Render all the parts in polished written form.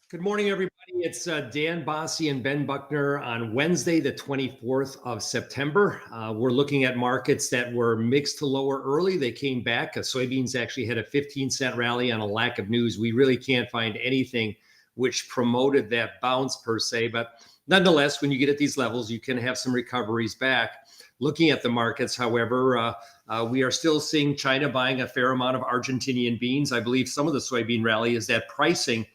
Good morning, everybody. It's Dan Basse and Ben Buckner on Wednesday, the 24th of September. We're looking at markets that were mixed to lower early. They came back. Soybeans actually had a 15-cent rally on a lack of news. We really can't find anything which promoted that bounce per se. But nonetheless, when you get at these levels, you can have some recoveries back. Looking at the markets, however, we are still seeing China buying a fair amount of Argentinian beans. I believe some of the soybean rally is that pricing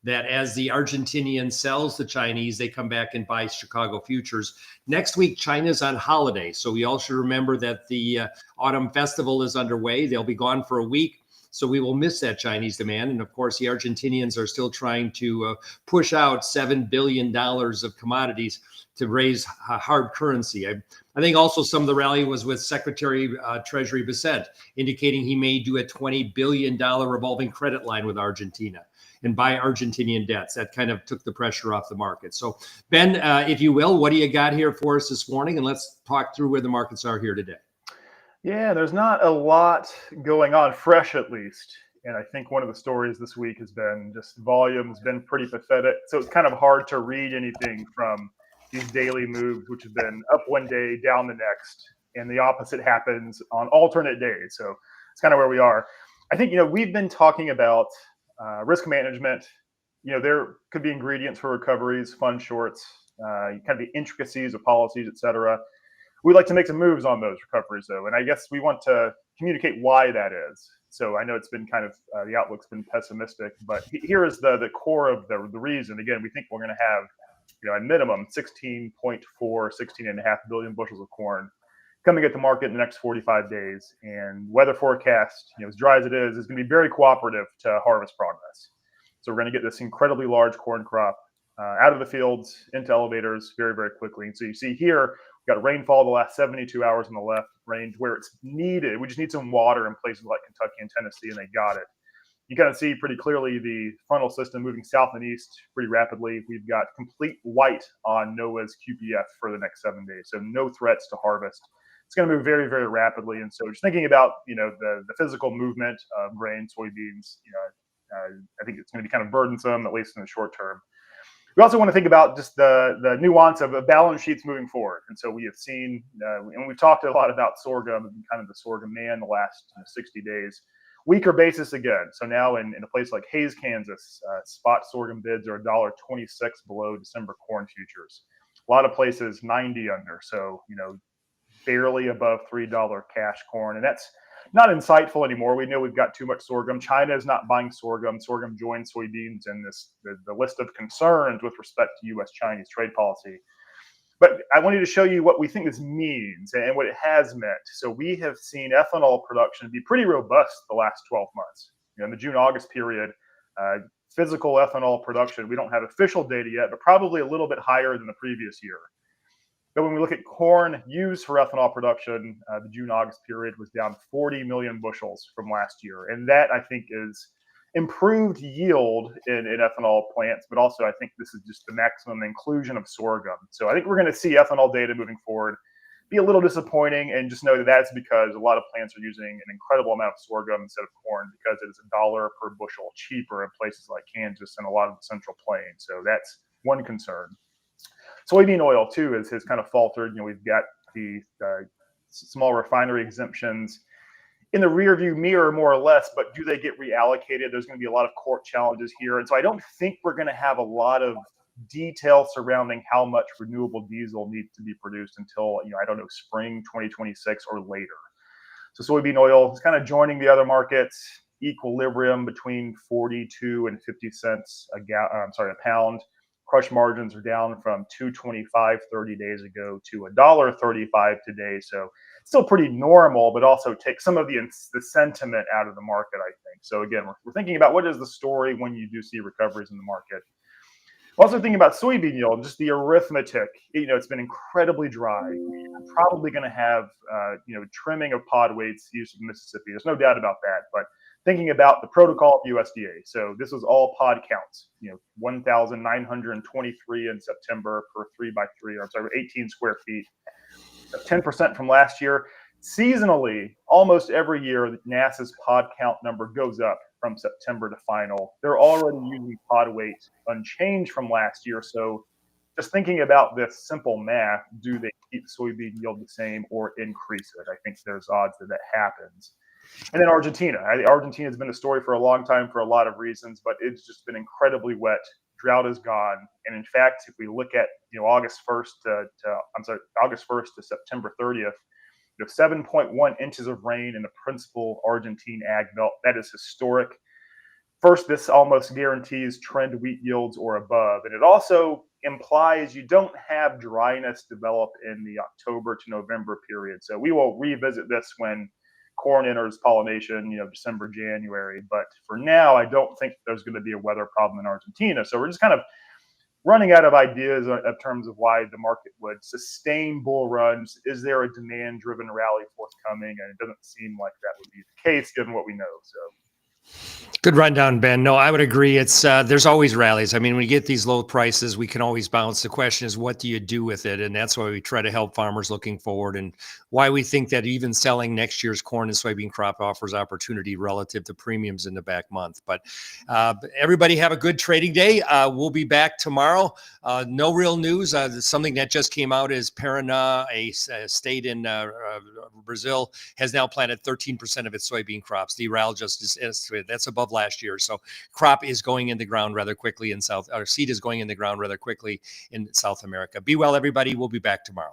that as the Argentinian sells the Chinese, they come back and buy Chicago futures. Next week, China's on holiday. So we all should remember that the autumn festival is underway. They'll be gone for a week. So we will miss that Chinese demand. And of course, the Argentinians are still trying to push out $7 billion of commodities to raise hard currency. I think also some of the rally was with Secretary Treasury Basse, indicating he may do a $20 billion revolving credit line with Argentina and buy Argentinian debts. That kind of took the pressure off the market. So, Ben, if you will, what do you got here for us this morning? And let's talk through where the markets are here today. Yeah, there's not a lot going on, fresh at least. And I think one of the stories this week has been just volume's been pretty pathetic. So it's kind of hard to read anything from these daily moves, which have been up one day, down the next. And the opposite happens on alternate days. So it's kind of where we are. I think, we've been talking about risk management. There could be ingredients for recoveries, fund shorts, kind of the intricacies of policies, et cetera. We'd like to make some moves on those recoveries, though. And I guess we want to communicate why that is. So I know it's been kind of the outlook's been pessimistic, but here is the core of the reason. Again, we think we're going to have, at minimum 16.4, 16.5 billion bushels of corn coming at the market in the next 45 days. And weather forecast, as dry as it is going to be very cooperative to harvest progress. So we're going to get this incredibly large corn crop out of the fields into elevators very, very quickly. And so you see here, we've got rainfall the last 72 hours on the left range where it's needed. We just need some water in places like Kentucky and Tennessee, and they got it. You kind of see pretty clearly the funnel system moving south and east pretty rapidly. We've got complete white on NOAA's QPF for the next 7 days. So no threats to harvest. It's going to move very, very rapidly. And so just thinking about, the physical movement of grain, soybeans, I think it's going to be kind of burdensome, at least in the short term. We also want to think about just the nuance of balance sheets moving forward. And so we have seen, and we've talked a lot about sorghum and kind of the sorghum man the last 60 days. Weaker basis again. So now in a place like Hays, Kansas, spot sorghum bids are $1.26 below December corn futures. A lot of places 90 under. So, barely above $3 cash corn. And that's not insightful anymore. We know we've got too much sorghum. China is not buying sorghum. Sorghum joined soybeans in the list of concerns with respect to U.S.-Chinese trade policy. But I wanted to show you what we think this means and what it has meant. So we have seen ethanol production be pretty robust the last 12 months. In the June-August period, physical ethanol production, we don't have official data yet, but probably a little bit higher than the previous year. But when we look at corn used for ethanol production, the June-August period was down 40 million bushels from last year. And that, I think, is improved yield in ethanol plants, but also I think this is just the maximum inclusion of sorghum. So I think we're going to see ethanol data moving forward be a little disappointing, and just know that that's because a lot of plants are using an incredible amount of sorghum instead of corn because it is $1 per bushel cheaper in places like Kansas and a lot of the Central Plains. So that's one concern. Soybean oil, too, has kind of faltered. We've got the small refinery exemptions in the rearview mirror, more or less, but do they get reallocated? There's going to be a lot of court challenges here. And so I don't think we're going to have a lot of detail surrounding how much renewable diesel needs to be produced until, spring 2026 or later. So soybean oil is kind of joining the other markets, equilibrium between 42 and 50 cents a pound. Crush margins are down from $2.25 30 days ago to $1.35 today. So still pretty normal, but also take some of the sentiment out of the market, I think. So again, we're thinking about what is the story when you do see recoveries in the market. Also thinking about soybean yield, just the arithmetic. It's been incredibly dry. You're probably going to have, trimming of pod weights east of Mississippi. There's no doubt about that. But thinking about the protocol of USDA. So this was all pod counts, 1,923 in September per 18 square feet, 10% from last year. Seasonally, almost every year, NASA's pod count number goes up from September to final. They're already using pod weight unchanged from last year. So just thinking about this simple math, do they keep soybean yield the same or increase it? I think there's odds that that happens. And then Argentina. Argentina has been a story for a long time for a lot of reasons, but it's just been incredibly wet. Drought is gone, and in fact, if we look at August 1st to September 30th, 7.1 inches of rain in the principal Argentine ag belt. That is historic. First, this almost guarantees trend wheat yields or above, and it also implies you don't have dryness develop in the October to November period. So we will revisit this when corn enters pollination, December, January. But for now, I don't think there's going to be a weather problem in Argentina. So we're just kind of running out of ideas in terms of why the market would sustain bull runs. Is there a demand-driven rally forthcoming? And it doesn't seem like that would be the case given what we know. So. Good rundown, Ben. No, I would agree. It's there's always rallies. I mean, when you get these low prices, we can always bounce. The question is, what do you do with it? And that's why we try to help farmers looking forward, and why we think that even selling next year's corn and soybean crop offers opportunity relative to premiums in the back month. But everybody have a good trading day. We'll be back tomorrow. No real news. Something that just came out is Paraná, a state in Brazil, has now planted 13% of its soybean crops. The RAL just estimated that's above last year. So crop is going in the ground rather quickly in seed is going in the ground rather quickly in South America. Be well, everybody. We'll be back tomorrow.